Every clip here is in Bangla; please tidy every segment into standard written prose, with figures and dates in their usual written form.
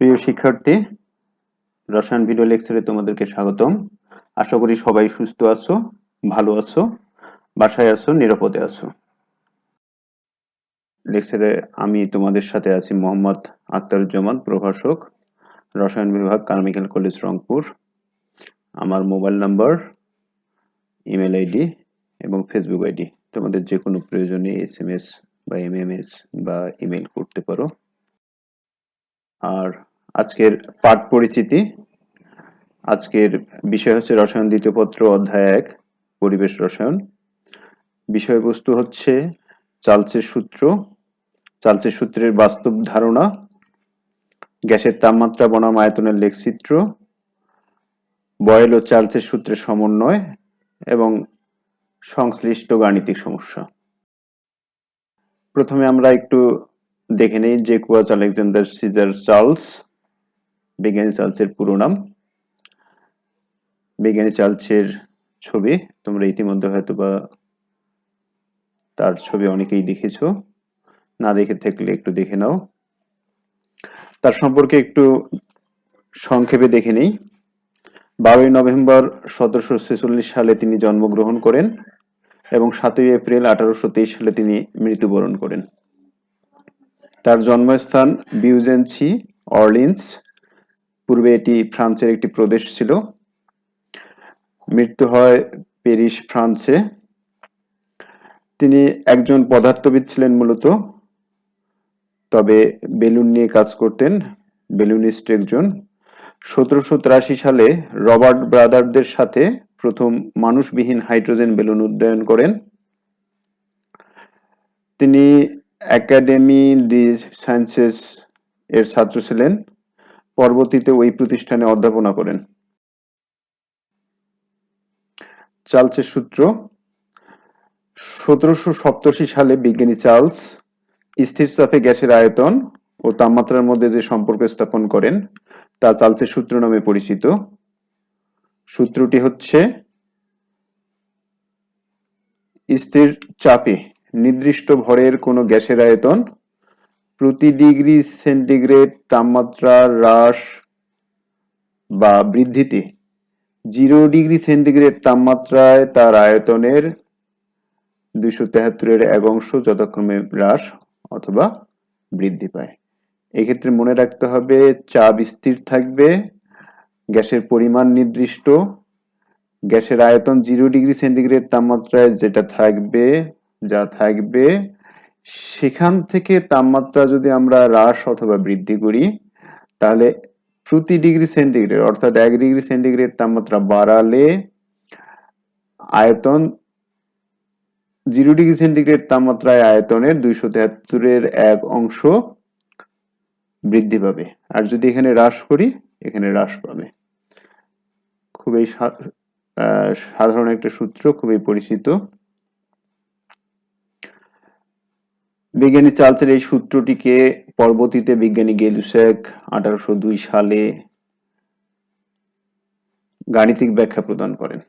প্রিয় শিক্ষার্থী, রসায়ন ভিডিও লেকচারে তোমাদেরকে স্বাগতম। আশা করি সবাই সুস্থ আছো, ভালো আছো, বাসায় আছো, নিরাপদে আছো। লেকচারে আমি তোমাদের সাথে আছি মোহাম্মদ আখতারুজ্জামান, প্রভাষক, রসায়ন বিভাগ, কারমিক্যাল কলেজ, রংপুর। আমার মোবাইল নাম্বার, ইমেল আইডি এবং ফেসবুক আইডি। তোমাদের যে কোনো প্রয়োজনে SMS বা MMS বা ইমেল করতে পারো। আর আজকের পাঠ পরিচিতি। আজকের বিষয় হচ্ছে রসায়ন দ্বিতীয় পত্র, অধ্যায় 1, পরিবেশ রসায়ন। বিষয়বস্তু হচ্ছে চার্লসের সূত্র, চার্লসের সূত্রের বাস্তব ধারণা, গ্যাসের তাপমাত্রা বনাম আয়তনের লেখচিত্র, বয়েল ও চার্লসের সূত্রের সমন্বয় এবং সংশ্লিষ্ট গাণিতিক সমস্যা। প্রথমে আমরা একটু দেখে নেই জ্যাকুয়াস আলেকজান্ডার সিজার চার্লস। বিজ্ঞানী চার্লসের পুরো নাম। বিজ্ঞানী চার্লসের ছবি তোমরা ইতিমধ্যে হয়তোবা তার ছবি অনেকেই দেখেছো, না দেখে থাকলে একটু দেখে নাও। তার সম্পর্কে একটু সংক্ষেপে দেখে নেই। 12 নভেম্বর 1746 সালে তিনি জন্মগ্রহণ করেন এবং 7 এপ্রিল 1823 সালে তিনি মৃত্যুবরণ করেন। তার জন্মস্থান বিউজেন্সি, অর্লিন্স। পূর্বে এটি ফ্রান্সের একটি প্রদেশ ছিল। মৃত্যু হয় প্যারিস, ফ্রান্সে। তিনি একজন পদার্থবিদ ছিলেন মূলত, তবে বেলুন নিয়ে কাজ করতেন, বেলুনিস্ট একজন। 1783 সালে রবার্ট ব্রাদারদের সাথে প্রথম মানুষবিহীন হাইড্রোজেন বেলুন উড্ডয়ন করেন। তিনি একাডেমি দি সায়েন্সেস এর ছাত্র ছিলেন। পরবর্তীতে ওই প্রতিষ্ঠানে অধ্যাপনা করেন। চার্লসের সূত্র। 1787 সালে বিজ্ঞানী চার্লস স্থির চাপে গ্যাসের আয়তন ও তাপমাত্রার মধ্যে যে সম্পর্ক স্থাপন করেন তা চার্লসের সূত্র নামে পরিচিত। সূত্রটি হচ্ছে স্থির চাপে নির্দিষ্ট ভরের কোনো গ্যাসের আয়তন প্রতি ডিগ্রি সেন্টিগ্রেড তাপমাত্রা হ্রাস বা বৃদ্ধিতে 0 ডিগ্রি সেন্টিগ্রেড তাপমাত্রায় তার আয়তনের 273 এক অংশ যথাক্রমে হ্রাস অথবা বৃদ্ধি পায়। এক্ষেত্রে মনে রাখতে হবে চাপ স্থির থাকবে, গ্যাসের পরিমাণ নির্দিষ্ট, গ্যাসের আয়তন 0 ডিগ্রি সেন্টিগ্রেড তাপমাত্রায় যা থাকবে সেখান থেকে তাপমাত্রা যদি আমরা হ্রাস অথবা বৃদ্ধি করি তাহলে প্রতি ডিগ্রি সেন্টিগ্রেড অর্থাৎ 1 ডিগ্রি সেন্টিগ্রেড তাপমাত্রা বাড়ালে আয়তন 0 ডিগ্রি সেন্টিগ্রেড তাপমাত্রায় আয়তনের 273 এক অংশ বৃদ্ধি পাবে, আর যদি এখানে হ্রাস করি এখানে হ্রাস পাবে। খুবই সাধারণ একটা সূত্র, খুবই পরিচিত। বিজ্ঞানী চার্লসের এই সূত্রটিকে পরবর্তীতে বিজ্ঞানী গেলুসেক 1802 সালে গাণিতিক ব্যাখ্যা প্রদান করেন।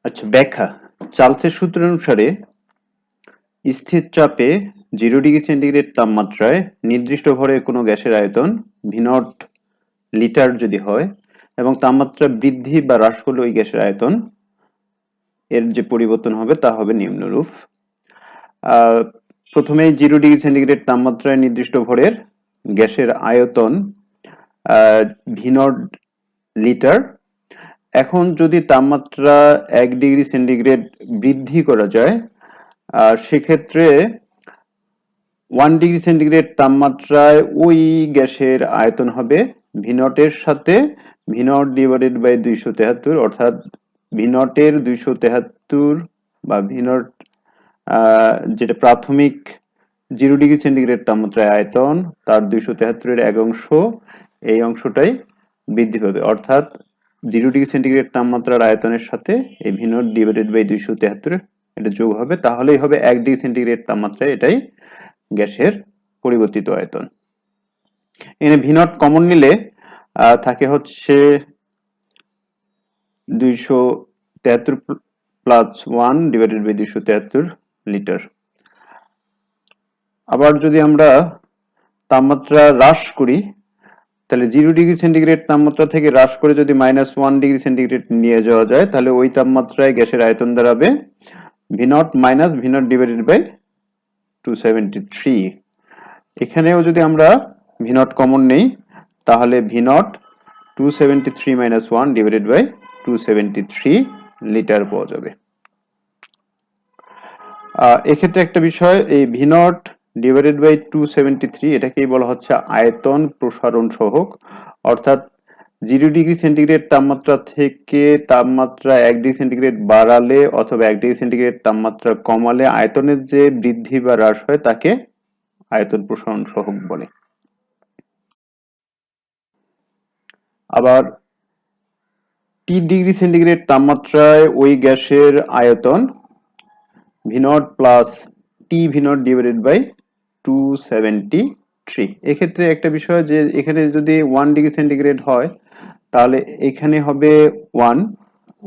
আচ্ছা, ব্যাখ্যা। চার্লসের সূত্র অনুসারে স্থির চাপে 0 ডিগ্রি সেন্টিগ্রেড তাপমাত্রায় নির্দিষ্ট ভরের কোনো গ্যাসের আয়তন V0 লিটার যদি হয় এবং তাপমাত্রা বৃদ্ধি বা হ্রাস করলে ওই গ্যাসের আয়তন এর যে পরিবর্তন হবে তা হবে নিম্নরূপ। প্রথমে 0 ডিগ্রি সেন্টিগ্রেড তাপমাত্রায় নির্দিষ্ট ভরের গ্যাসের আয়তন V0 লিটার। এখন যদি তাপমাত্রা 1 ডিগ্রি সেন্টিগ্রেড বৃদ্ধি করা যায় সেক্ষেত্রে 1 ডিগ্রি সেন্টিগ্রেড তাপমাত্রায় ওই গ্যাসের আয়তন হবে V0 এর সাথে V0 ডিভাইডেড বাই 273, অর্থাৎ V0 এর 273 বা V0 যেটা প্রাথমিক 0 ডিগ্রি সেন্টিগ্রেড তাপমাত্রায় আয়তন তার 273 এক অংশ, এই অংশটাই বৃদ্ধি পাবে, অর্থাৎ 0 ডিগ্রি সেন্টিগ্রেড তাপমাত্রার আয়তনের সাথে এই V0 ডিভাইডেড বাই 273 এটা যোগ হবে, তাহলেই হবে 1 ডিগ্রি সেন্টিগ্রেড তাপমাত্রায় এটাই গ্যাসের পরিবর্তিত আয়তন। এখানে V0 কমন নিলে থাকে হচ্ছে 273 প্লাস 1 ডিভাইডেড বাই 273 লিটার। আবার যদি আমরা তাপমাত্রা হ্রাস করি, তাহলে 0°C তাপমাত্রা থেকে হ্রাস করে যদি -1°C নিয়ে যাওয়া যায়, তাহলে ওই তাপমাত্রায় গ্যাসের আয়তন দাঁড়াবে V0 minus V0 divided by 273। এখানেও যদি আমরা V0 কমন নেই, তাহলে V0 273 minus 1 divided by 273 litre পাওয়া যাবে। এক্ষেত্রে একটা বিষয়, এই V0 ডিভাইডেড বাই 273 এটাকেই বলা হচ্ছে আয়তন প্রসারণ সহগ। অর্থাৎ 0°C তাপমাত্রা থেকে তাপমাত্রা 1°C বাড়ালে অথবা 1°C তাপমাত্রা কমালে আয়তনের যে বৃদ্ধি বা হ্রাস হয় তাকে আয়তন প্রসারণ সহগ বলে। আবার T°C তাপমাত্রায় ওই গ্যাসের আয়তন V0 plus T V0 divided by 273। এক্ষেত্রে একটা বিষয় যে এখানে যদি 1°C হয় তাহলে এখানে হবে 1,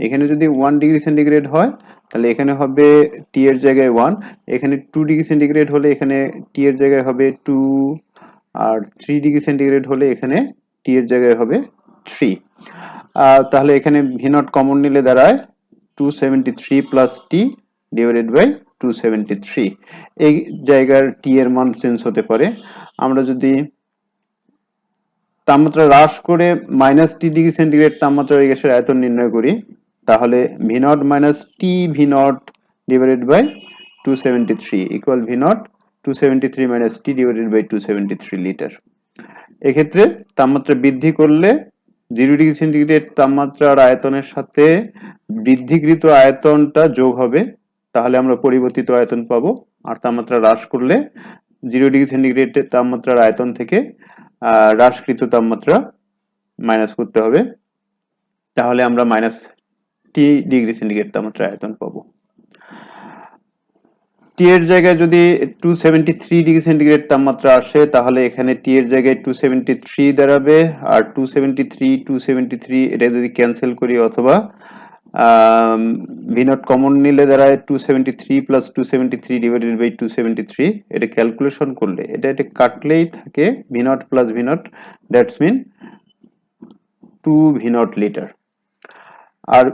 এখানে যদি 1°C হয় তাহলে এখানে হবে T এর জায়গায় 1, এখানে 2°C হলে এখানে T এর জায়গায় হবে 2, আর 3°C হলে এখানে T এর জায়গায় হবে 3। তাহলে এখানে V0 কমন নিলে দাঁড়ায় 273 প্লাস T ডিভাইডেড বাই 273। এই জায়গার T এর মান চেঞ্জ হতে পারে। আমরা যদি তাপমাত্রা হ্রাস করে -T°C তাপমাত্রা ওই গ্যাসের আয়তন নির্ণয় করি, তাহলে V0 minus T V0 divided by 273 equal V0 273 minus T divided by 273 litre. এক্ষেত্রে তাপমাত্রা বৃদ্ধি করলে 0°C তাপমাত্রার আয়তনের সাথে বৃদ্ধিকৃত আয়তনটা যোগ হবে, তাহলে আমরা পরিবর্তিত আয়তন পাবো। আর তাপমাত্রা হ্রাস করলে 0°C তাপমাত্রার আয়তন থেকে হ্রাসকৃত তাপমাত্রা মাইনাস করতে হবে, তাহলে আমরা -T°C তাপমাত্রা আয়তন পাবো। T এর জায়গায় যদি 273°C তাপমাত্রা আসে, তাহলে এখানে T এর জায়গায় 273 দাঁড়াবে, আর 273 এটা যদি ক্যান্সেল করি অথবা V0 কমন নিলে দাঁড়ায় 273 প্লাস 273 ডিভাইডেড বাই 273। এটা ক্যালকুলেশন করলে এটা কাটলেই থাকে V0 plus V0, that's mean 2V0 litre. আর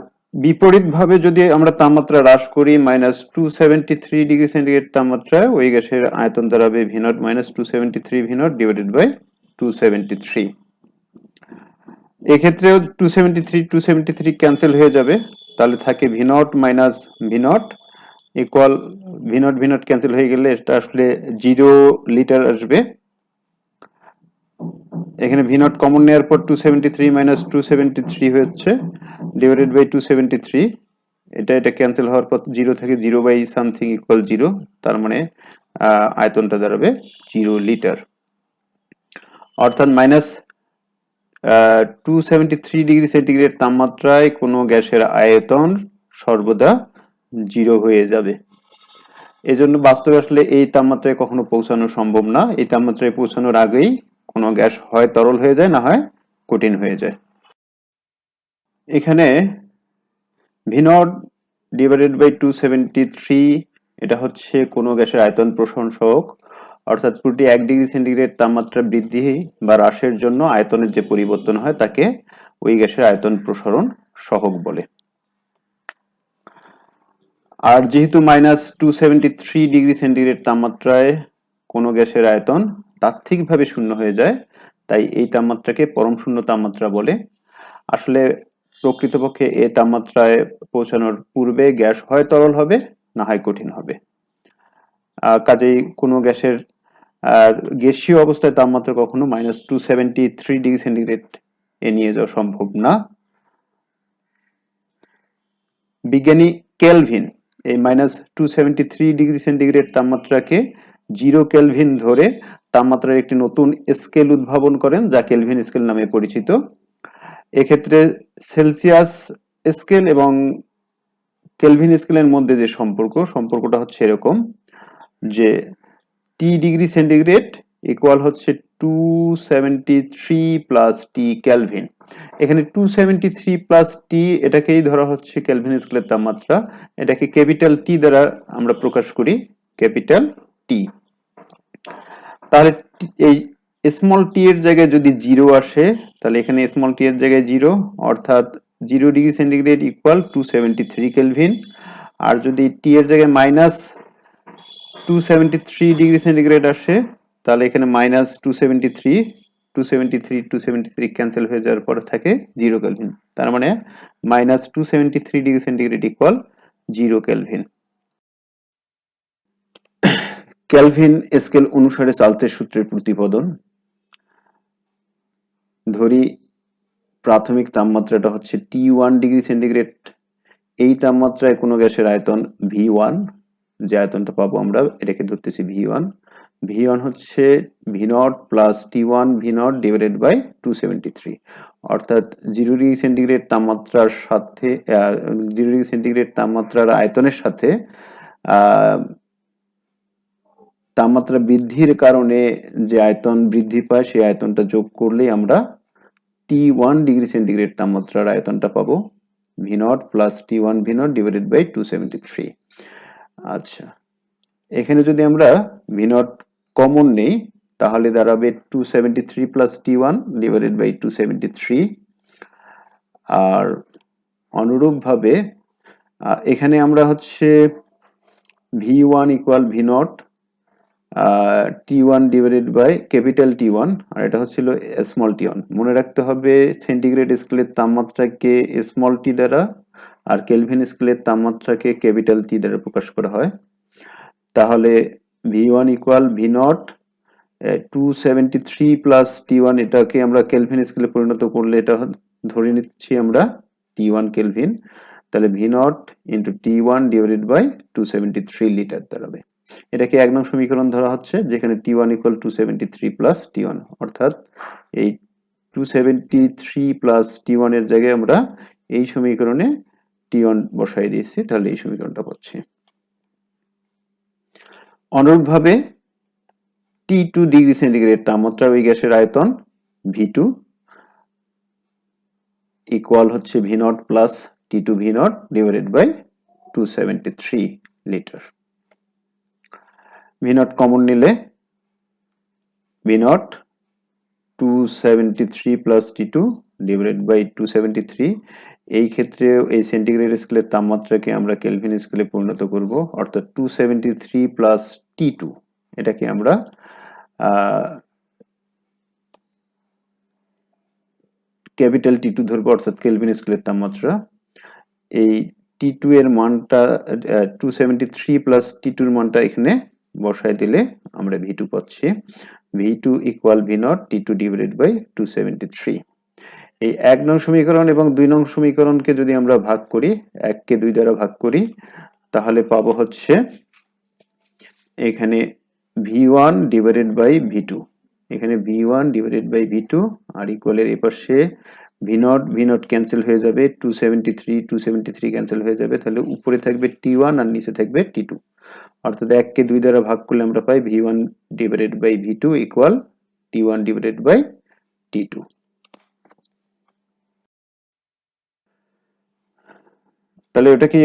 বিপরীতভাবে যদি আমরা তাপমাত্রা হ্রাস করি -273°C তাপমাত্রায়, ওই গ্যাসের আয়তন দাঁড়াবে V0 minus 273 V0 divided by 273। এক্ষেত্রেও 273 ক্যান্সেল হয়ে যাবে, তাহলে থাকে V0 minus V0 equal V0 cancel হয়ে গেলে এটা আসলে 0 লিটার আসবে। এখানে V0 কমন নেওয়ার পর 273 মাইনাস 273 হচ্ছে ডিভাইডেড বাই 273। এটা ক্যান্সেল হওয়ার পর 0 থেকে 0 বাই সামথিং ইকুয়াল 0, তার মানে আয়তনটা দাঁড়াবে 0 লিটার। অর্থাৎ -273°C তাপমাত্রায় কোনো গ্যাসের আয়তন সর্বদা 0 হয়ে যাবে। এজন্য বাস্তবে আসলে এই তাপমাত্রায় কখনো পৌঁছানো সম্ভব না। এই তাপমাত্রায় পৌঁছানোর আগেই কোনো গ্যাস হয় তরল হয়ে যায়, না হয় কঠিন হয়ে যায়। এখানে V0 ডিভাইডেড বাই 273 এটা হচ্ছে কোনো গ্যাসের আয়তন প্রসারণ সহগ। অর্থাৎ প্রতি 1°C তাপমাত্রা বৃদ্ধি বা হ্রাসের জন্য আয়তনের যে পরিবর্তন হয় তাকে ওই গ্যাসের আয়তন প্রসারণ সহগ বলে। আর যেহেতু -273°C তাপমাত্রায় কোনো গ্যাসের আয়তন তাত্ত্বিকভাবে শূন্য হয়ে যায়, তাই এই তাপমাত্রাকে পরম শূন্য তাপমাত্রা বলে। আসলে প্রকৃতপক্ষে এই তাপমাত্রায় পৌঁছানোর পূর্বে গ্যাস হয় তরল হবে, না হয় কঠিন হবে। কাজেই কোনো গ্যাসের গ্যাসীয় অবস্থায় তাপমাত্রা কখনো -273°C এ নিয়ে যাওয়া সম্ভব না। বিজ্ঞানী কেলভিন এই -273°C তাপমাত্রাকে 0 কেলভিন ধরে তাপমাত্রার একটি নতুন স্কেল উদ্ভাবন করেন, যা কেলভিন স্কেল নামে পরিচিত। এক্ষেত্রে সেলসিয়াস স্কেল এবং কেলভিন স্কেলের মধ্যে যে সম্পর্কটা হচ্ছে এরকম যে T°C ইকুয়াল হচ্ছে 273 প্লাস T কেলভিন। এখানে 273 প্লাস T এটাকেই ধরা হচ্ছে কেলভিন স্কেলের তাপমাত্রা। এটাকে ক্যাপিটাল T দ্বারা আমরা প্রকাশ করি, ক্যাপিটাল T। তাহলে এই স্মল টি এর জায়গায় যদি 0 আসে তাহলে এখানে স্মল টি এর জায়গায় 0, অর্থাৎ 0 ডিগ্রি সেন্টিগ্রেড ইকুয়াল 273 কেলভিন। আর যদি টি এর জায়গায় মাইনাস 273 ডিগ্রি সেন্টিগ্রেড আসে তাহলে এখানে মাইনাস 273 ক্যান্সেল হয়ে যাওয়ার পর থাকে 0 কেলভিন। তার মানে minus 273 degree centigrade equal 0 kelvin. Kelvin scale অনুসারে চার্লসের সূত্রের প্রতিপাদন। ধরি প্রাথমিক তাপমাত্রাটা হচ্ছে T1 ডিগ্রি সেন্টিগ্রেড। এই তাপমাত্রায় কোনো গ্যাসের আয়তন V1, যে আয়তনটা পাবো আমরা এটাকে ধরতেছি V1। V1 হচ্ছে V0 plus T1 V0 divided by 273, অর্থাৎ 0 ডিগ্রি সেন্টিগ্রেড তাপমাত্রার সাথে 0 ডিগ্রি সেন্টিগ্রেড তাপমাত্রার আয়তনের সাথে তাপমাত্রা বৃদ্ধির কারণে যে আয়তন বৃদ্ধি পায় সেই আয়তনটা যোগ করলেই আমরা T1 ডিগ্রি সেন্টিগ্রেড তাপমাত্রার আয়তনটা পাবো V0 plus T1 V0 divided by 273। আচ্ছা, এখানে যদি আমরা V0 কমন নেই তাহলে দাঁড়াবে 273 প্লাস T1 ডিভাইডেড বাই 273। আর অনুরূপভাবে এখানে আমরা হচ্ছে V1 equal V0 T1 divided by capital T1, আর এটা হচ্ছিল স্মল T1। মনে রাখতে হবে সেন্টিগ্রেড স্কেলের তাপমাত্রাকে স্মল টি দ্বারা আর কেলভিন স্কেলের তাপমাত্রাকে ক্যাপিটাল টি দ্বারা প্রকাশ করা হয়। তাহলে V1 equal V0 273 plus T1, এটাকে আমরা কেলভিন স্কেলে পরিণত করলে এটা ধরে নিচ্ছি আমরা T1 কেলভিন। তাহলে V0 into T1 divided by 273 litre দাঁড়াবে। এটাকে 1 নং সমীকরণ ধরা হচ্ছে, যেখানে T1 ইকুয়াল 273 প্লাস T1, অর্থাৎ এই 273 প্লাস T1 এর জায়গায় আমরা এই সমীকরণে T1 বসাই দিয়েছি, তাহলে এই সমীকরণটা পাচ্ছি। অনুরূপভাবে T2 ডিগ্রি সেন্টিগ্রেড তাপমাত্রা ওই গ্যাসের আয়তন V2 ইকুয়াল হচ্ছে V0 plus T2 V0 divided by 273 litre. V0 common নিলে V0 273 plus T2 divided by 273। এই ক্ষেত্রে এই সেন্টিগ্রেড স্কেলের তাপমাত্রাকে আমরা কেলভিন স্কেলে পরিণত করব, অর্থাৎ 273 প্লাস T2 এটাকে আমরা ক্যাপিটাল T2 ধরবো, অর্থাৎ কেলভিন স্কেলের তাপমাত্রা। এই T2 এর মানটা 273 প্লাস T2 এর মানটা এখানে বসায় দিলে আমরা V2 পাচ্ছি। V2 equal V0 T2 divided by 273। এই 1 নং সমীকরণ এবং 2 নং সমীকরণকে যদি আমরা ভাগ করি, 1 কে 2 দ্বারা ভাগ করি, তাহলে পাবো হচ্ছে এখানে V1 ডিভাইডেড বাই V2, এখানে V1 ডিভাইডেড বাই V2 আর ইকুয়ালের এই পাশে V0 ক্যান্সেল হয়ে যাবে, 273 ক্যান্সেল হয়ে যাবে, তাহলে উপরে থাকবে T1 আর নিচে থাকবে T2, অর্থাৎ 1 কে 2 দ্বারা ভাগ করলে আমরা পাই V1 divided by V2 equal T1 divided by T2। তাহলে ওটাকে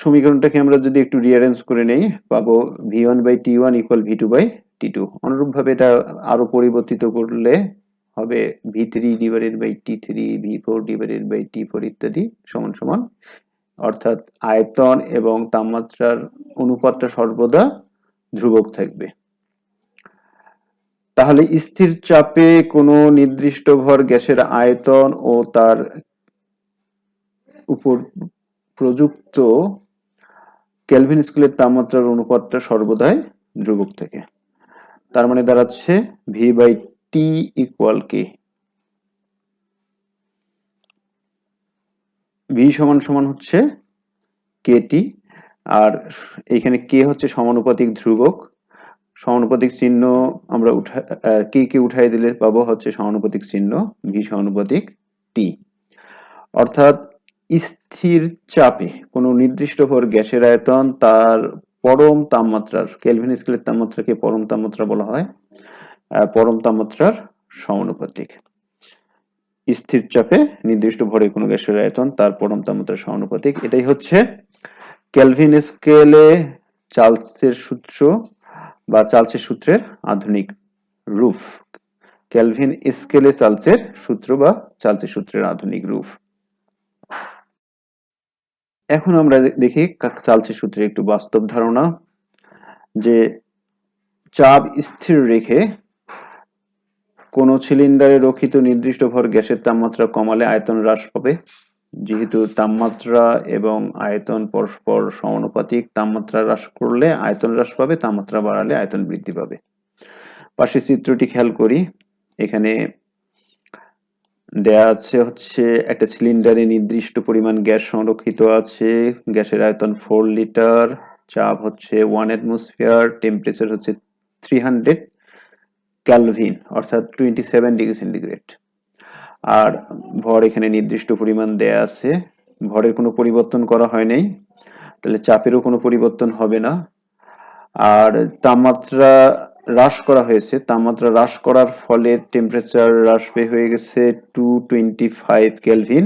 সমীকরণটাকে আমরা যদি একটু রিঅ্যারেঞ্জ করে নেই, পাবো V1 by T1 equal V2 by T2। অনুরূপভাবে এটা আরো পরিবর্তিত করলে হবে V3 divided by T3, V4 divided by T4 ইত্যাদি সমান সমান, অর্থাৎ আয়তন এবং তাপমাত্রার অনুপাতটা সর্বদা ধ্রুবক থাকবে। তাহলে স্থির চাপে কোনো নির্দিষ্ট ভর গ্যাসের আয়তন ও তার উপর প্রযুক্ত কেলভিন স্কেলের তাপমাত্রার অনুপাতটা সর্বদাই ধ্রুবক থাকে। তার মানে দাঁড়াচ্ছে V by T equal K. V সমান সমান হচ্ছে কেটি, আর এখানে কে হচ্ছে সমানুপাতিক ধ্রুবক। সমানুপাতিক চিহ্ন আমরা কে উঠাই দিলে পাবো হচ্ছে সমানুপাতিক চিহ্ন V সমানুপাতিক টি। অর্থাৎ স্থির চাপে কোনো নির্দিষ্ট ভর গ্যাসের আয়তন তার পরম তাপমাত্রার, কেলভিন স্কেলের তাপমাত্রাকে পরম তাপমাত্রা বলা হয়, পরম তাপমাত্রার সমানুপাতিক। স্থির চাপে নির্দিষ্ট ভরে কোনো গ্যাসের আয়তন তার পরম তাপমাত্রার সমানুপাতিক। এটাই হচ্ছে কেলভিন স্কেলে চার্লসের সূত্র। বা চার্লসের সূত্রের আধুনিক রূপ। কেলভিন স্কেলে চার্লসের সূত্র বা চার্লসের সূত্রের আধুনিক রূপ। এখন আমরা দেখি চার্লসের সূত্রের একটু বাস্তব ধারণা, যে চাপ স্থির রেখে কোন সিলিন্ডারে রক্ষিত নির্দিষ্ট ভর গ্যাসের তাপমাত্রা কমালে আয়তন হ্রাস পাবে। যেহেতু তাপমাত্রা এবং আয়তন পরস্পর সমানুপাতিক, তাপমাত্রা হ্রাস করলে আয়তন হ্রাস পাবে, তাপমাত্রা বাড়ালে আয়তন বৃদ্ধি পাবে। পাশের চিত্রটি খেয়াল করি। এখানে দেয়া আছে হচ্ছে একটা সিলিন্ডারে নির্দিষ্ট পরিমাণ গ্যাস সংরক্ষিত আছে। গ্যাসের আয়তন 4 লিটার, চাপ হচ্ছে 1 অ্যাটমসফিয়ার, টেম্পারেচার হচ্ছে 300 কেলভিন অর্থাৎ 27 ডিগ্রি সেন্টিগ্রেড। আর ভর এখানে নির্দিষ্ট পরিমাণ দেয়া আছে, ভরের কোনো পরিবর্তন করা হয় নাই, তাহলে চাপেরও কোনো পরিবর্তন হবে না। আর তাপমাত্রা হ্রাস করা হয়েছে, তাপমাত্রা হ্রাস করার ফলে টেম্পারেচার হ্রাস পেয়ে হয়ে গেছে 225 কেলভিন।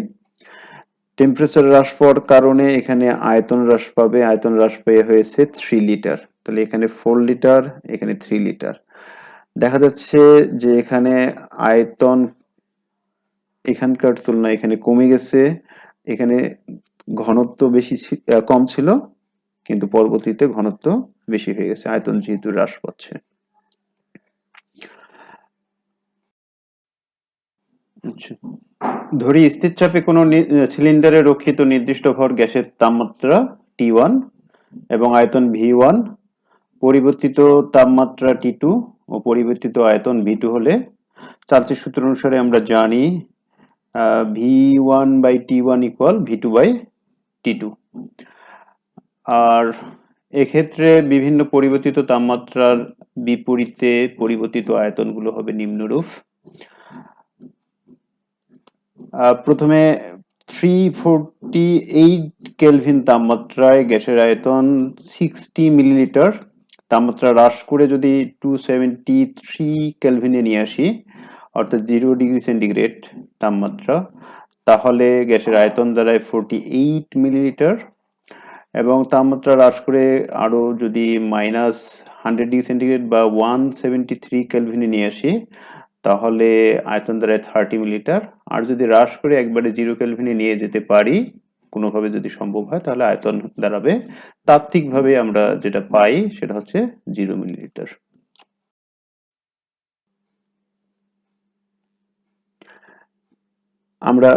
টেম্পারেচার হ্রাস পাওয়ার কারণে এখানে আয়তন হ্রাস পাবে, আয়তন হ্রাস পেয়ে হয়েছে 3 লিটার। তাহলে এখানে 4 লিটার, এখানে 3 লিটার। দেখা যাচ্ছে যে এখানে আয়তন এখানকার তুলনায় এখানে কমে গেছে, এখানে ঘনত্ব কম ছিল, কিন্তু পরবর্তীতে ঘনত্ব বেশি হয়ে গেছে, আয়তন যেহেতু হ্রাস পাচ্ছে। ধরি স্থির চাপে কোনো সিলিন্ডারে রক্ষিত নির্দিষ্ট ভর গ্যাসের তাপমাত্রা T1 এবং আয়তন V1, পরিবর্তিত তাপমাত্রা T2 ও পরিবর্তিত আয়তন V2 হলে চার্লসের সূত্র অনুসারে আমরা জানি V1/T1 = V2/T2। আর এক্ষেত্রে বিভিন্ন পরিবর্তিত তাপমাত্রার বিপরীতে পরিবর্তিত আয়তনগুলো হবে নিম্নরূপ। প্রথমে 348 কেলভিন তাপমাত্রায় গ্যাসের আয়তন 60 মিলিলিটার, তাপমাত্রা হ্রাস করে যদি 273 কেলভিনে নিয়ে আসি অর্থাৎ 0 ডিগ্রি সেন্টিগ্রেড তাপমাত্রা, তাহলে গ্যাসের আয়তন দাঁড়ায় 48 মিলিলিটার। এবং তাপমাত্রা হ্রাস করে আরো যদি -100 ডিগ্রি সেন্টিগ্রেড বা 173 কেলভিনে নিয়ে আসি, তাহলে আয়তন দাঁড়ায় 30 মিলিলিটার। আর যদি হ্রাস করে একবারে 0 কেলভিনে নিয়ে যেতে পারি কোনোভাবে যদি সম্ভব হয়, তাহলে আয়তন দাঁড়াবে, তাত্ত্বিকভাবে আমরা যেটা পাই সেটা হচ্ছে 0 মিলিলিটার। আমরা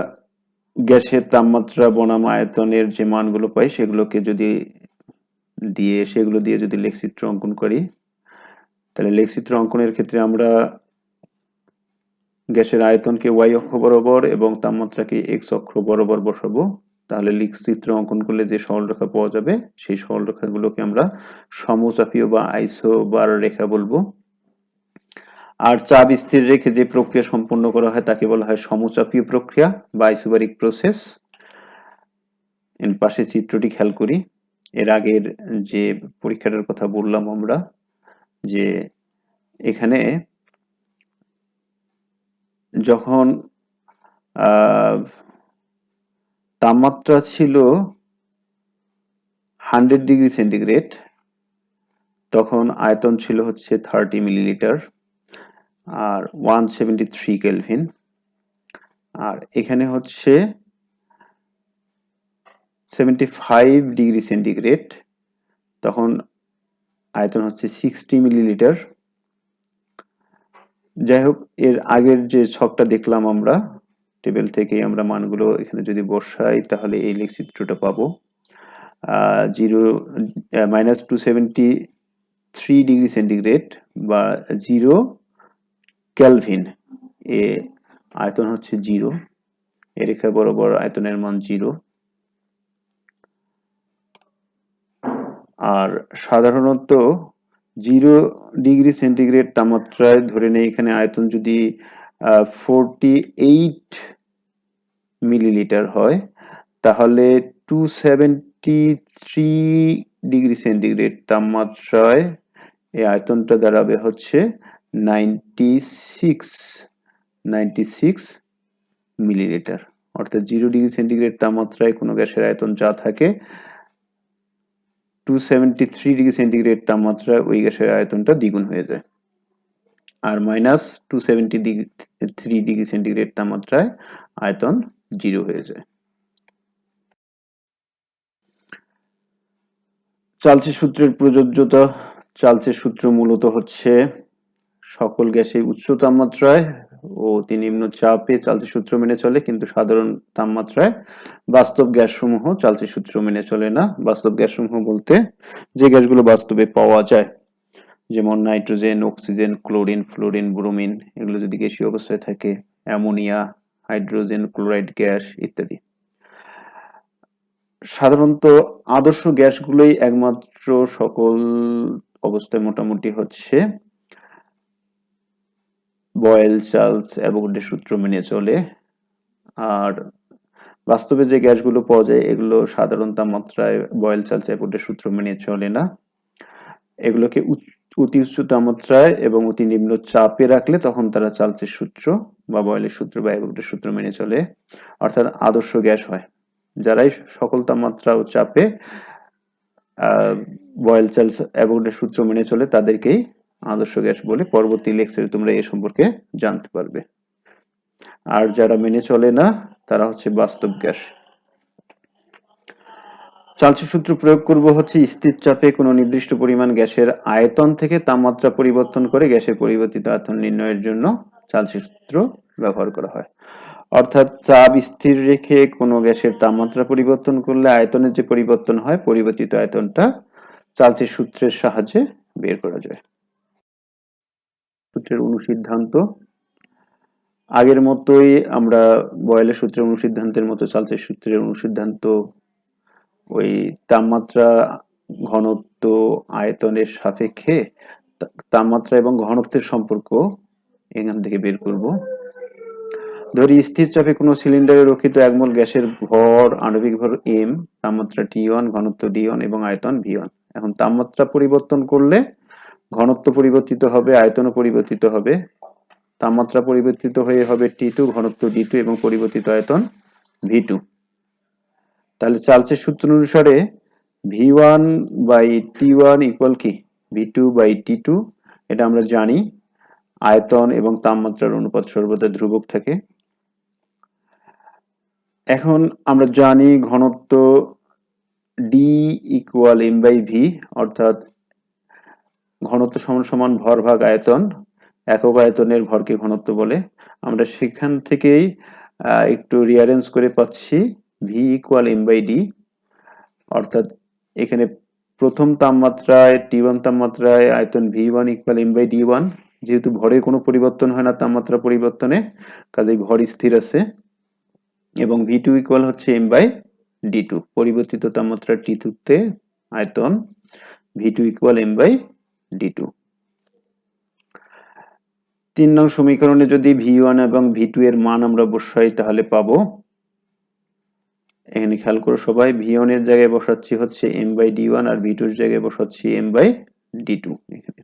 গ্যাসের তাপমাত্রা বনাম আয়তনের যে মানগুলো পাই সেগুলোকে সেগুলো দিয়ে যদি লেখচিত্র অঙ্কন করি, তাহলে লেখচিত্র অঙ্কনের ক্ষেত্রে আমরা গ্যাসের আয়তনকে y অক্ষ বরাবর এবং তাপমাত্রাকে x অক্ষ বরাবর বসাবো। তাহলে লেখচিত্র অঙ্কন করলে যে সরলরেখা পাওয়া যাবে সেই সরলরেখাগুলোকে আমরা সমচাপীয় বা আইসোবার রেখা বলবো। আর চাপ স্থির রেখে যে প্রক্রিয়া সম্পন্ন করা হয় তাকে বলা হয় সমচাপীয় প্রক্রিয়া বা আইসোবারিক প্রসেস। এর পাশে চিত্রটি খেয়াল করি। এর আগের যে পরীক্ষাটার কথা বললাম আমরা, যে এখানে যখন তাপমাত্রা ছিল 100 ডিগ্রি সেন্টিগ্রেড, তখন আয়তন ছিল হচ্ছে 30 মিলিলিটার আর 173 কেলভিন। আর এখানে হচ্ছে 75 ডিগ্রি সেন্টিগ্রেড, তখন আয়তন হচ্ছে 60 মিলিলিটার। যাই হোক, এর আগের যে ছকটা দেখলাম আমরা টেবিল থেকেই আমরা মানগুলো এখানে যদি বসাই তাহলে এই লেখচিত্রটা পাবো। -273 ডিগ্রি সেন্টিগ্রেড বা 0 কেলভিন এ আয়তন হচ্ছে 0, এ রেখা বরাবর আয়তনের মান 0। আর সাধারণত 0 ডিগ্রি সেন্টিগ্রেড তাপমাত্রায় ধরে নেই এখানে আয়তন যদি 48 মিলিলিটার হয়, তাহলে 273 ডিগ্রি সেন্টিগ্রেড তাপমাত্রায় এই আয়তনটা দাঁড়াবে হচ্ছে 96 মিলিলিটার। অর্থাৎ 0 ডিগ্রি সেন্টিগ্রেড তাপমাত্রায় কোনো গ্যাসের আয়তন যা থাকে 273 ডিগ্রি সেন্টিগ্রেড তাপমাত্রায় ওই গ্যাসের আয়তনটা দ্বিগুণ হয়ে যায়। আর -273 ডিগ্রি সেন্টিগ্রেড তাপমাত্রায় আয়তন 0 হয়ে যায়। চার্লসের সূত্রের প্রযোজ্যতা। চার্লসের সূত্র মূলত হচ্ছে সকল গ্যাসে উচ্চ তাপমাত্রায় ও অতি নিম্ন চাপে চার্লসের সূত্র মেনে চলে, কিন্তু সাধারণ তাপমাত্রায় বাস্তব গ্যাসসমূহ চার্লসের সূত্র মেনে চলে না। বাস্তব গ্যাসসমূহ বলতে যে গ্যাসগুলো বাস্তবে পাওয়া যায়, যেমন nitrogen, oxygen, chlorine, fluorine, bromine, এগুলো যদি গ্যাসীয় অবস্থায় থাকে, অ্যামোনিয়া, হাইড্রোজেন ক্লোরাইড গ্যাস ইত্যাদি। সাধারণত আদর্শ গ্যাসগুলোই একমাত্র সকল অবস্থায় মোটামুটি হচ্ছে বয়েল, চার্লস, অ্যাভোগাড্রোর সূত্র মেনে চলে। আর বাস্তবে যে গ্যাসগুলো পাওয়া যায় এগুলো সাধারণ তাপমাত্রায় বয়েল, চার্লস, অ্যাভোগাড্রোর সূত্র মেনে চলে না। এগুলোকে অতি উচ্চ তাপমাত্রায় এবং অতি নিম্ন চাপে রাখলে তখন তারা চার্লসের সূত্র বা বয়েলের সূত্র বা অ্যাভোগাড্রোর সূত্র মেনে চলে, অর্থাৎ আদর্শ গ্যাস হয়। যারাই সকল তাপমাত্রা ও চাপে বয়েল, চার্লস, অ্যাভোগাড্রোর সূত্র মেনে চলে তাদেরকেই আদর্শ গ্যাস বলে। পরবর্তী লেকচারে তোমরা এ সম্পর্কে জানতে পারবে। আর যারা মেনে চলে না তারা হচ্ছে বাস্তব গ্যাস। চার্লসের সূত্র প্রয়োগ করব হচ্ছে স্থির চাপে কোনো নির্দিষ্ট পরিমাণ গ্যাসের আয়তন থেকে তাপমাত্রা পরিবর্তন করে গ্যাসের পরিবর্তিত আয়তন নির্ণয়ের জন্য চার্লসের সূত্র ব্যবহার করা হয়। অর্থাৎ চাপ স্থির রেখে কোনো গ্যাসের তাপমাত্রা পরিবর্তন করলে আয়তনের যে পরিবর্তন হয়, পরিবর্তিত আয়তনটা চার্লসের সূত্রের সাহায্যে বের করা যায়। সূত্রের অনুসিদ্ধান্ত আগের মতোই আমরা বয়েলের সূত্রের অনুসিদ্ধান্তের মতো চার্লসের সূত্রের অনুসিদ্ধান্ত ওই তাপমাত্রা, ঘনত্ব, আয়তনের সাপেক্ষে তাপমাত্রা এবং ঘনত্বের সম্পর্ক এখান থেকে বের করব। ধরি স্থির চাপে কোনো সিলিন্ডারে রক্ষিত 1 মোল গ্যাসের ভর, আণবিক ভর m, তাপমাত্রা T1, ঘনত্ব D1 এবং আয়তন V1। এখন তাপমাত্রা পরিবর্তন করলে ঘনত্ব পরিবর্তিত হবে, আয়তনও পরিবর্তিত হবে। তাপমাত্রা পরিবর্তিত হয়ে হবে T2, ঘনত্ব D2 এবং পরিবর্তিত আয়তন V2। তাহলে চার্লসের সূত্র অনুসারে V1 বাই T1 ইকুয়াল কি V2 বাই T2, এটা আমরা জানি। আয়তন এবং তাপমাত্রার অনুপাত সর্বদা ধ্রুবক থাকে। এখন আমরা জানি ঘনত্ব D equal m by V, অর্থাৎ ঘনত্ব সমান সমান ভর ভাগ আয়তন। একক আয়তনের ভরকে ঘনত্ব বলে। আমরা সেখান থেকেই একটু রিঅ্যারেঞ্জ করে পাচ্ছি V equal m by D, অর্থাৎ এখানে প্রথম তাপমাত্রায় T1 তাপমাত্রায় আয়তন V1 equal m by D1। যেহেতু ভরের কোনো পরিবর্তন হয় না তাপমাত্রা পরিবর্তনে, কাজেই ভর স্থির আছে। এবং V2 ইকুয়াল হচ্ছে m বাই D2, পরিবর্তিত তাপমাত্রা T2 তে আয়তন V2 equal m by D2। 3 নং সমীকরণে যদি V1 এবং V2 এর মান আমরা বসাই তাহলে পাবো, এখানে খেয়াল করো সবাই, V1 এর জায়গায় বসাচ্ছি হচ্ছে m by D1 R V2 এর জায়গায় বসাচ্ছি m বাই D2। এখানে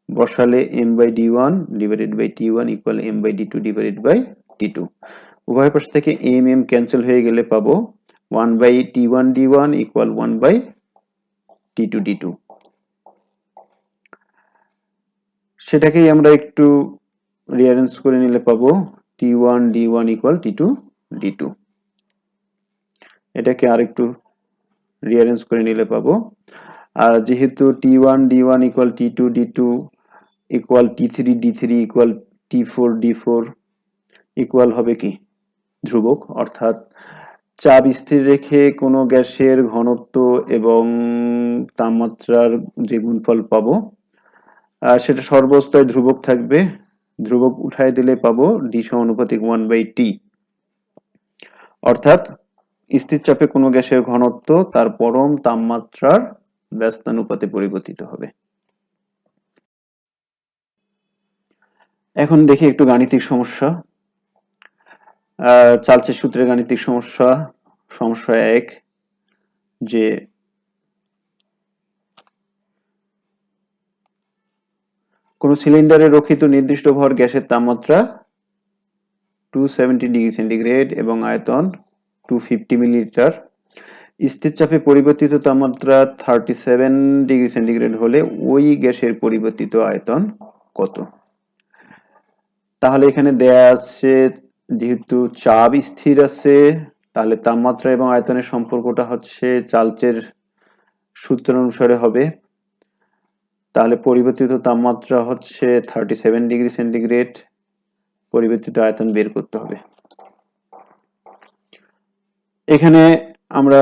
বসালে m by D1 divided by T1 equal m by D2 divided by T2। উভয় পাশ থেকে m ক্যান্সেল হয়ে গেলে পাবো 1 by T1 D1 equal 1 by T2 D2। সেটাকেই আমরা একটু রিঅ্যারেঞ্জ করে নিলে পাবো T1 D1 equal T2 D2। এটাকে আরেকটু রিঅ্যারেঞ্জ করে নিলে পাবো, যেহেতু T1 D1 equal T2 D2 equal T3 D3 equal T4 D4 equal হবে কি ধ্রুবক, অর্থাৎ চাপ স্থির রেখে কোনো গ্যাসের ঘনত্ব এবং তাপমাত্রার যে গুণফল পাবো সেটা সর্বাবস্থায় ধ্রুবক থাকবে। ধ্রুবক উঠায় দিলে পাবো D সমানুপাতিক 1 বাই T, অর্থাৎ স্থির চাপে কোনো গ্যাসের ঘনত্ব তার পরম তাপমাত্রার ব্যস্তানুপাতে পরিবর্তিত হবে। এখন দেখি একটু গাণিতিক সমস্যা। চার্লসের সূত্রের গাণিতিক সমস্যা। সমস্যা 1, যে কোন সিলিন্ডারে রক্ষিত নির্দিষ্ট ভর গ্যাসের তাপমাত্রা 270 ডিগ্রি সেন্টিগ্রেড এবং আয়তন 250 মিলিলিটার। স্থির চাপে পরিবর্তিত তাপমাত্রা 37 ডিগ্রি সেন্টিগ্রেড হলে ওই গ্যাসের পরিবর্তিত আয়তন কত? তাহলে এখানে দেয়া আছে, যেহেতু চাপ স্থির আছে তাহলে তাপমাত্রা এবং আয়তনের সম্পর্কটা হচ্ছে চার্লসের সূত্র অনুসারে হবে। তাহলে পরিবর্তিত তাপমাত্রা হচ্ছে 37 ডিগ্রি সেন্টিগ্রেড, পরিবর্তিত আয়তন বের করতে হবে। এখানে আমরা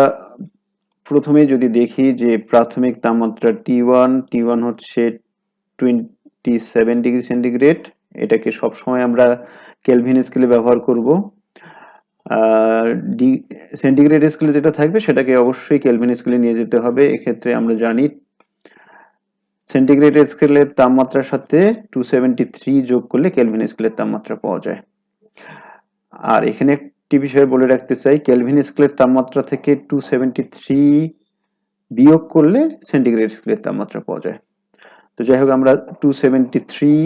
প্রথমে যদি দেখি যে প্রাথমিক তাপমাত্রা T1 হচ্ছে 27 ডিগ্রি সেন্টিগ্রেড, এটাকে সবসময় আমরা কেলভিন স্কেলে ব্যবহার করব। সেন্টিগ্রেড স্কেলে যেটা থাকবে সেটাকে অবশ্যই কেলভিন স্কেলে নিয়ে যেতে হবে। এক্ষেত্রে আমরা জানি সেন্টিগ্রেড স্কেলের তাপমাত্রার সাথে 273 যোগ করলে কেলভিন স্কেলের তাপমাত্রা পাওয়া যায়। আর এখানে একটি বিষয় বলে রাখতে চাই, কেলভিন স্কেলের তাপমাত্রা থেকে 273 বিয়োগ করলে সেন্টিগ্রেড স্কেলের তাপমাত্রা পাওয়া যায়। তো যাই হোক, আমরা 273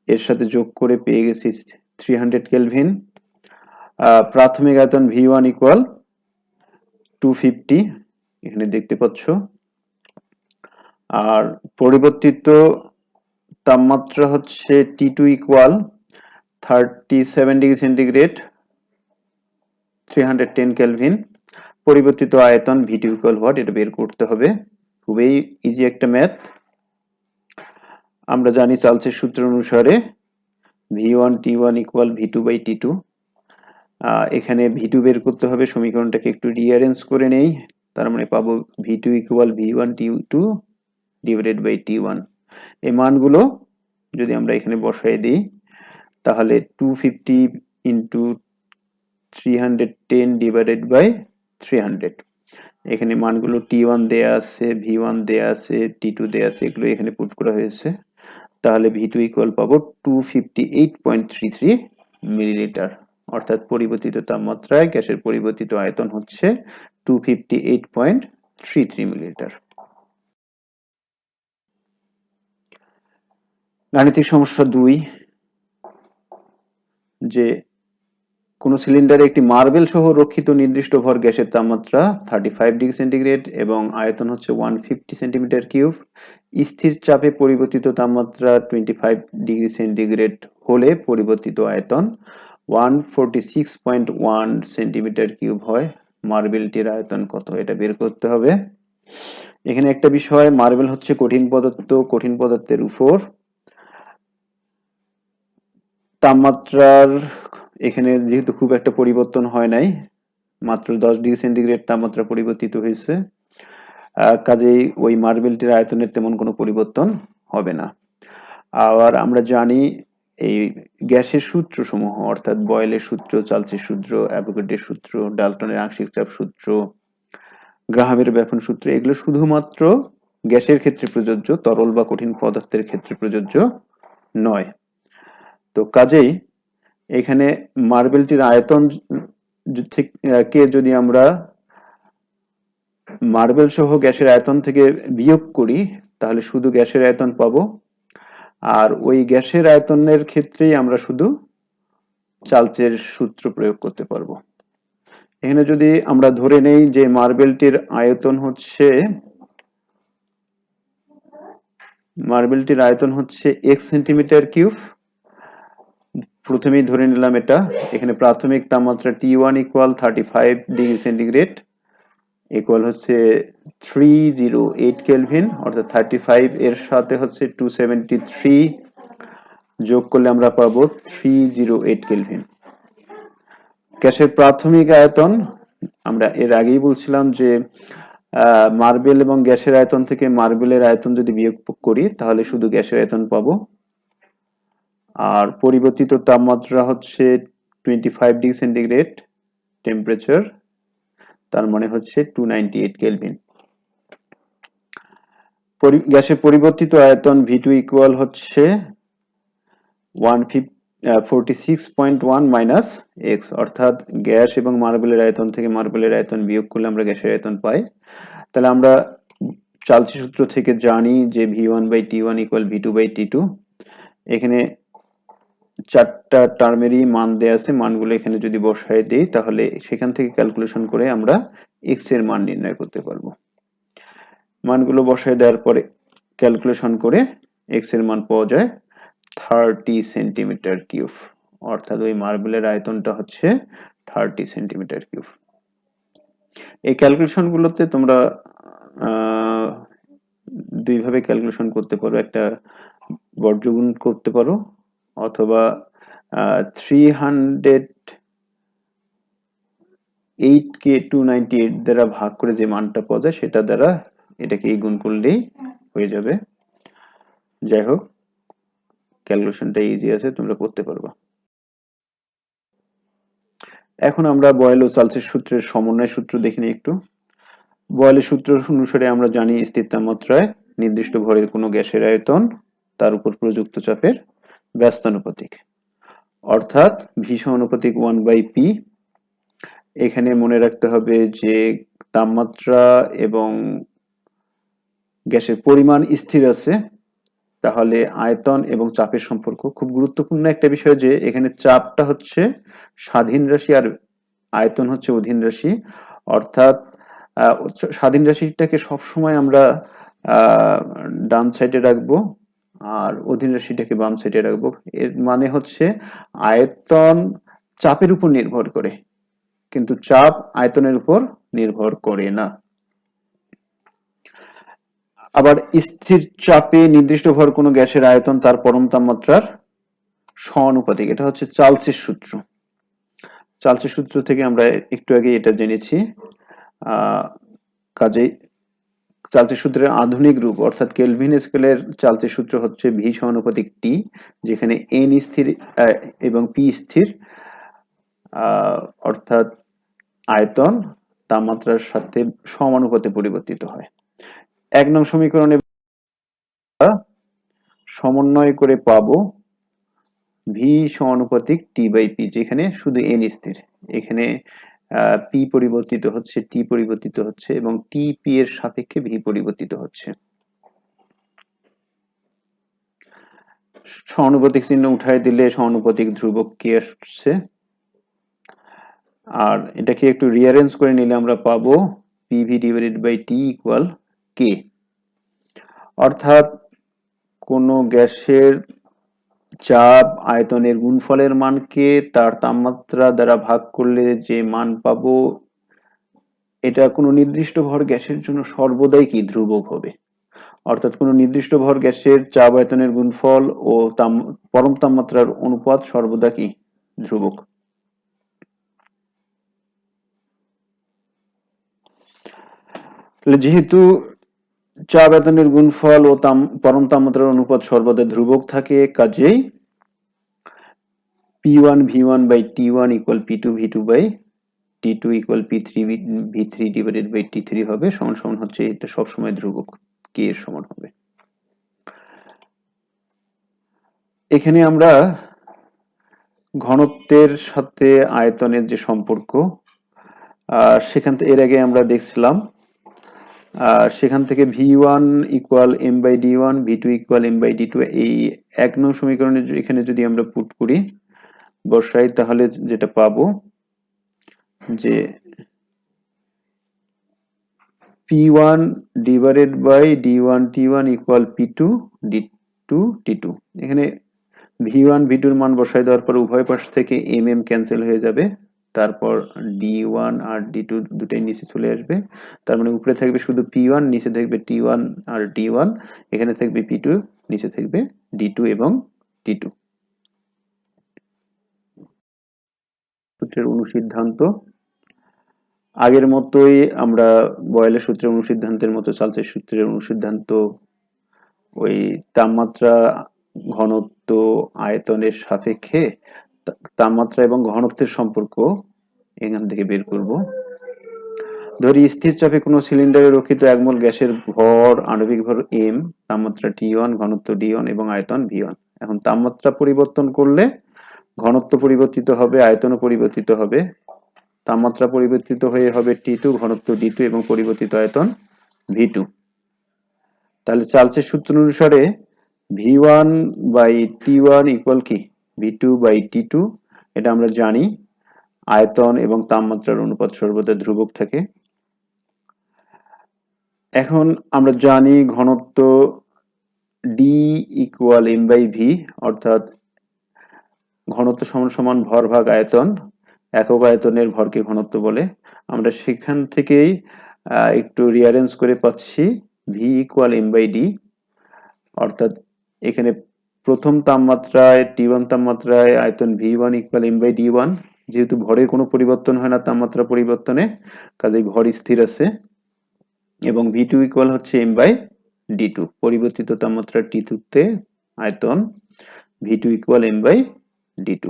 এর সাথে যোগ করে পেয়ে গেছি 300 কেলভিন। প্রাথমিক আয়তন V1 ইকুয়াল 250, এখানে দেখতে পাচ্ছ। আর পরিবর্তিত তাপমাত্রা হচ্ছে T2 equal 37 degree centigrade, 310 kelvin. পরিবর্তিত আয়তন V2 ইকুয়াল হোয়াট, এটা বের করতে হবে। খুবই ইজি একটা ম্যাথ। আমরা জানি চার্লসের সূত্র অনুসারে V1 T1 equal V2 by T2। এখানে V2 বের করতে হবে, সমীকরণটাকে একটু রিঅ্যারেঞ্জ করে নেই। তার মানে পাবো V2 equal V1 T2 divided by T1। এই মানগুলো যদি আমরা এখানে বসাই দিই তাহলে 250 ইন্টু 310 ডিভাইডেড বাই 300, এখানে মানগুলো T1 দেয়া আছে, V1 দেয়া আছে, T2 দেয়া আছে, এগুলো এখানে পুট করা হয়েছে। তাহলে V2 ইকুয়াল পাবো 258.33 মিলিলিটার, অর্থাৎ পরিবর্তিত তাপমাত্রায় গ্যাসের পরিবর্তিত আয়তন হচ্ছে 258.33 মিলিলিটার। গাণিতিক সমস্যা 2, যে কোন সিলিন্ডারে একটি মার্বেল সহ রক্ষিত নির্দিষ্ট ভর গ্যাসের তাপমাত্রা 35 ডিগ্রি সেন্টিগ্রেড এবং আয়তন হচ্ছে 150 সেন্টিমিটার কিউব। স্থির চাপে পরিবর্তিত তাপমাত্রা 25 ডিগ্রি সেন্টিগ্রেড হলে পরিবর্তিত আয়তন 146.1 সেন্টিমিটার কিউব হয়। মার্বেলটির আয়তন কত, এটা বের করতে হবে। এখানে একটা বিষয়, মার্বেল হচ্ছে কঠিন পদার্থ, কঠিন পদার্থের উপর তাপমাত্রার এখানে যেহেতু খুব একটা পরিবর্তন হয় নাই, মাত্র 10 ডিগ্রি সেন্টিগ্রেড তাপমাত্রা পরিবর্তিত হয়েছে, কাজেই ওই মার্বেলটির আয়তনের তেমন কোনো পরিবর্তন হবে না। আবার আমরা জানি এই গ্যাসের সূত্রসমূহ, অর্থাৎ বয়েলের সূত্র, চার্লসের সূত্র, অ্যাভোগাড্রোর সূত্র, ডাল্টনের আংশিক চাপ সূত্র, গ্রাহামের ব্যাপন সূত্র, এগুলো শুধুমাত্র গ্যাসের ক্ষেত্রে প্রযোজ্য, তরল বা কঠিন পদার্থের ক্ষেত্রে প্রযোজ্য নয়। তো কাজেই এখানে মার্বেলটির আয়তন কে যদি আমরা মার্বেল সহ গ্যাসের আয়তন থেকে বিয়োগ করি তাহলে শুধু গ্যাসের আয়তন পাবো, আর ওই গ্যাসের আয়তনের ক্ষেত্রেই আমরা শুধু চার্লসের সূত্র প্রয়োগ করতে পারবো। এখানে যদি আমরা ধরে নেই যে মার্বেলটির আয়তন হচ্ছে x সেন্টিমিটার কিউব, প্রথমেই ধরে নিলাম এটা। এখানে প্রাথমিক তাপমাত্রা T1 equal 35 degree centigrade equal হচ্ছে 308 কেলভিন, অর্থাৎ 35 এর সাথে হচ্ছে 273 যোগ করলে আমরা পাবো 308 কেলভিন। গ্যাসের প্রাথমিক আয়তন, আমরা এর আগেই বলছিলাম যে মার্বেল এবং গ্যাসের আয়তন থেকে মার্বেলের আয়তন যদি বিয়োগ করি তাহলে শুধু গ্যাসের আয়তন পাবো। আর পরিবর্তিত তাপমাত্রা হচ্ছে 25 ডিগ্রি সেন্টিগ্রেড টেম্পারেচার, তার মানে হচ্ছে 298 কেলভিন। গ্যাসের পরিবর্তিত আয়তন V2 ইকুয়াল হচ্ছে 146.1 মাইনাস x, অর্থাৎ গ্যাস এবং মার্বেলের আয়তন থেকে মার্বেলের আয়তন বিয়োগ করলে আমরা গ্যাসের আয়তন পাই। তাহলে আমরা চার্লসের সূত্র থেকে জানি যে V1 by T1 equal V2 by T2। এখানে চারটা টার্মেরই মান দেয়া আছে, মানগুলো এখানে যদি বসায় দেই তাহলে সেখান থেকে ক্যালকুলেশন করে আমরা এক্স এর মান নির্ণয় করতে পারবো। মানগুলো বসায় দেওয়ার পরে ক্যালকুলেশন করে এক্স এর মান পাওয়া যায় 30 সেন্টিমিটার কিউব, অর্থাৎ ওই মার্বেলের আয়তনটা হচ্ছে 30 সেন্টিমিটার কিউব। এই ক্যালকুলেশন গুলোতে তোমরা দুইভাবে ক্যালকুলেশন করতে পারো, একটা বর্গগুণ করতে পারো অথবা 308,298 দ্বারা ভাগ করে যে মানটা পাওয়া যায় সেটা দ্বারা এটাকে গুণ করলেই হয়ে যাবে। যাই হোক, ক্যালকুলেশনটা ইজি আছে, তোমরা করতে পারবে। এখন আমরা বয়েল ও চার্লসের সূত্রের সমন্বয় সূত্র দেখে নিই একটু। বয়েলের সূত্র অনুসারে আমরা জানি স্থির তাপমাত্রায় নির্দিষ্ট ভরের কোনো গ্যাসের আয়তন তার উপর প্রযুক্ত চাপের ব্যস্তানুপাতিক, অর্থাৎ ভি সমানুপাতিক 1/p। এখানে মনে রাখতে হবে যে তাপমাত্রা এবং গ্যাসের পরিমাণ স্থির আছে, তাহলে আয়তন এবং চাপের সম্পর্ক খুব গুরুত্বপূর্ণ একটা বিষয় যে এখানে চাপটা হচ্ছে স্বাধীন রাশি আর আয়তন হচ্ছে অধীন রাশি, অর্থাৎ স্বাধীন রাশিটাকে সবসময় আমরা ডান সাইডে রাখবো আর অধীন রাশিটাকে বাম সাইডে রাখবো। এর মানে হচ্ছে আয়তন চাপের উপর নির্ভর করে কিন্তু চাপ আয়তনের উপর নির্ভর করে না। আবার স্থির চাপে নির্দিষ্ট ভর কোনো গ্যাসের আয়তন তার পরম তাপমাত্রার সমানুপাতিক, এটা হচ্ছে চার্লসের সূত্র। চার্লসের সূত্র থেকে আমরা একটু আগে এটা জেনেছি। কাজেই চার্লসের সূত্রের আধুনিক রূপ অর্থাৎ কেলভিন স্কেলের চার্লসের সূত্র হচ্ছে ভি সমানুপাতিক টি, যেখানে এন স্থির এবং পি স্থির, অর্থাৎ আয়তন তাপমাত্রার সাথে সমানুপাতে পরিবর্তিত হয়। 1 নং সমীকরণে সমন্বয় করে পাবো ভি সমানুপাতিক টি বাই পি, যেখানে শুধু এন স্থির, এখানে পি পরিবর্তিত হচ্ছে, টি পরিবর্তিত হচ্ছে এবং টি পি এর সাপেক্ষে ভি পরিবর্তিত হচ্ছে। সমানুপাতিক চিহ্ন উঠায় দিলে সমানুপাতিক ধ্রুবক কে আসছে, আর এটাকে একটু রিঅ্যারেঞ্জ করে নিলে আমরা পাবো PV divided by T equal K, অর্থাৎ কোন গ্যাসের চাপ আয়তনের গুণফলের মানকে তার তাপমাত্রা দ্বারা ভাগ করলে যে মান পাবো, এটা কোনো নির্দিষ্ট ভর গ্যাসের জন্য সর্বদাই কি ধ্রুবক হবে, অর্থাৎ কোনো নির্দিষ্ট ভর গ্যাসের চাপ আয়তনের গুণফল ও পরম তাপমাত্রার অনুপাত সর্বদা কি ধ্রুবক। তাহলে যেহেতু চাপ আয়তনের গুণফল ও পরম তাপমাত্রার অনুপাত সর্বদা ধ্রুবক থাকে, কাজেই P1 V1 by T1 equal P2 V2 by T2 equal P3 V3 divided by T3 হবে, সমান সমান হচ্ছে এটা সবসময় ধ্রুবক k এর সমান হবে। এখানে আমরা ঘনত্বের সাথে আয়তনের যে সম্পর্ক সেখান থেকে এর আগে আমরা দেখছিলাম, সেখান থেকে V1 equal m by d1, V2 equal m by d2, এই 1 নং সমীকরণে এখানে যদি আমরা পুট করি বসাই তাহলে যেটা পাবো যে P1 divided by d1 t1 equal P2 d2 t2। এখানে V1 V2 এর মান বসাই দেওয়ার পর উভয় পাশ থেকে mm ক্যান্সেল হয়ে যাবে, তারপর d1 আর d2 দুটাই নিচে চলে আসবে, তার মানে উপরে থাকবে শুধু P1, নিচে থাকবে t1 আর d1, এখানে থাকবে P2, নিচে থাকবে d2 এবং t2। সূত্রের অনুসিদ্ধান্ত আগের মতোই আমরা বয়েলের সূত্রের অনুসিদ্ধান্তের মতো চার্লসের সূত্রের অনুসিদ্ধান্ত ওই তাপমাত্রা ঘনত্ব আয়তনের সাপেক্ষে তাপমাত্রা এবং ঘনত্বের সম্পর্ক এখান থেকে বের করব। ধরি স্থির চাপে কোনো সিলিন্ডারে রক্ষিত 1 মোল গ্যাসের ভর আণবিক ভর m, তাপমাত্রা T1, ঘনত্ব D1 এবং আয়তন V1। এখন তাপমাত্রা পরিবর্তন করলে ঘনত্ব পরিবর্তিত হবে, আয়তনও পরিবর্তিত হবে। তাপমাত্রা পরিবর্তিত হয়ে হবে T2, ঘনত্ব D2 এবং পরিবর্তিত আয়তন V2। তাহলে চার্লসের সূত্র অনুসারে V1 by T1 equal কি V2/T2, এটা আমরা জানি। আয়তন এবং তাপমাত্রার অনুপাত সর্বদা ধ্রুবক থাকে। এখন আমরা জানি ঘনত্ব D = m/v, অর্থাৎ ঘনত্ব সমান সমান ভর ভাগ আয়তন। একক আয়তনের ভরকে ঘনত্ব বলে। আমরা সেখান থেকেই একটু রিঅ্যারেঞ্জ করে পাচ্ছি V = m/d, অর্থাৎ এখানে প্রথম তাপমাত্রায় T1 তাপমাত্রায় আয়তন V1 = m/d1, যেহেতু ভরের কোনো পরিবর্তন হয় না তাপমাত্রা পরিবর্তনে, কাজেই ভর স্থির আছে। এবং V2 হচ্ছে m/d2, পরিবর্তিত তাপমাত্রা T2 তে আয়তন V2 = m/d2।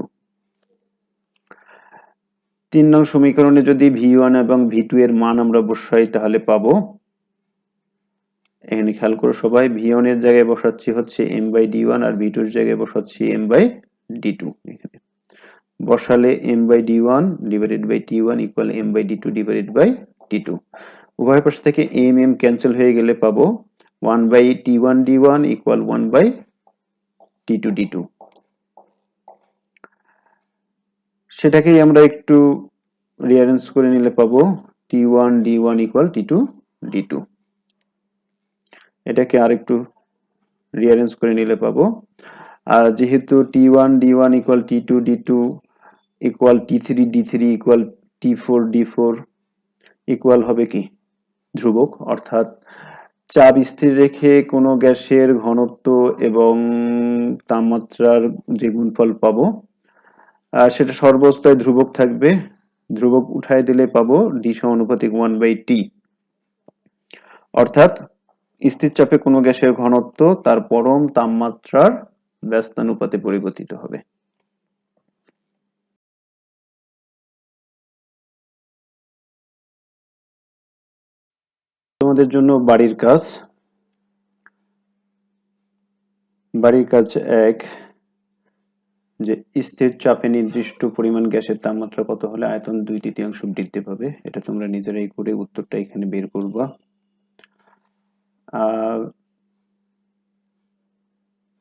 3 নং সমীকরণে যদি V1 এবং V2 এর মান আমরা বসাই তাহলে পাবো, এখানে খেয়াল করো সবাই, V1 এর জায়গায় বসাচ্ছি হচ্ছে m/d1 আর V2 এর জায়গায় বসাচ্ছি m/d2। এখানে বসালে m/d1 / T1 = m/d2 / T2। উভয় পাশ থেকে m ক্যান্সেল হয়ে গেলে পাবো 1/T1d1 = 1/T2d2। সেটাকেই আমরা একটু রিঅ্যারেঞ্জ করে নিলে পাবো T1d1 = T2d2। এটাকে আরেকটু রিঅ্যারেঞ্জ করে নিলে পাবো, যেহেতু T1d1 = T2d2 = T3d3 = T4d4 equal হবে কি ধ্রুবক, অর্থাৎ চাপ স্থির রেখে কোনো গ্যাসের ঘনত্ব এবং তাপমাত্রার যে গুণফল পাবো সেটা সর্বাবস্থায় ধ্রুবক থাকবে। ধ্রুবক উঠায় দিলে পাবো D = 1/T, অর্থাৎ স্থির চাপে কোনো গ্যাসের ঘনত্ব তার পরম তাপমাত্রার ব্যস্তানুপাতে পরিবর্তিত হবে। তোমাদের জন্য বাড়ির কাজ 1, যে স্থির চাপে নির্দিষ্ট পরিমাণ গ্যাসের তাপমাত্রা কত হলে আয়তন 2/3 বৃদ্ধি পাবে। এটা তোমরা নিজেরাই করে উত্তরটা এখানে বের করবা।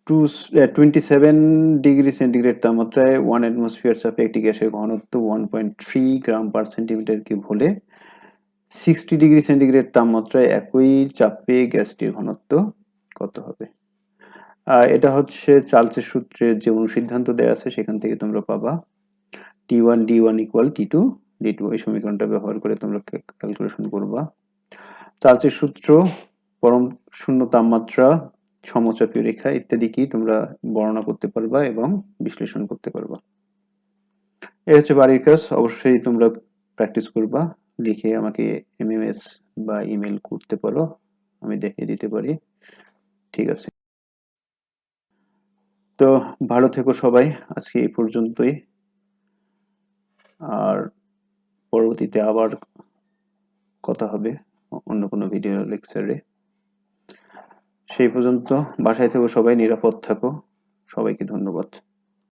27 ডিগ্রি সেন্টিগ্রেড তাপমাত্রায় 1 অ্যাটমসফিয়ার চাপে একটি গ্যাসের ঘনত্ব 1.3 গ্রাম পার সেন্টিমিটার কিউব হলে 60 ডিগ্রি সেন্টিগ্রেড তাপমাত্রায় একই চাপে গ্যাসটির ঘনত্ব কত হবে? এটা হচ্ছে চার্লসের সূত্রের যে অনুসিদ্ধান্ত দেয়া আছে সেখান থেকে তোমরা পাবা T1d1 = T2d2। এই সমীকরণটা ব্যবহার করে তোমরা ক্যালকুলেশন করবা। চার্লসের সূত্র, পরম শূন্য তাপমাত্রা, সমচাপীয় রেখা ইত্যাদি কি তোমরা বর্ণনা করতে পারবা এবং বিশ্লেষণ করতে পারবা। এই হচ্ছে বাড়ির কাজ, অবশ্যই তোমরা প্র্যাকটিস করবা। লিখে আমাকে MMS বা ইমেল করতে পারো, আমি দেখিয়ে দিতে পারি। ঠিক আছে, তো ভালো থেকো সবাই, আজকে এই পর্যন্তই। আর পরবর্তীতে আবার কথা হবে অন্য কোনো ভিডিও লেকচারে। সেই পর্যন্ত বাসায় থেকো সবাই, নিরাপদ থাকো। সবাইকে ধন্যবাদ।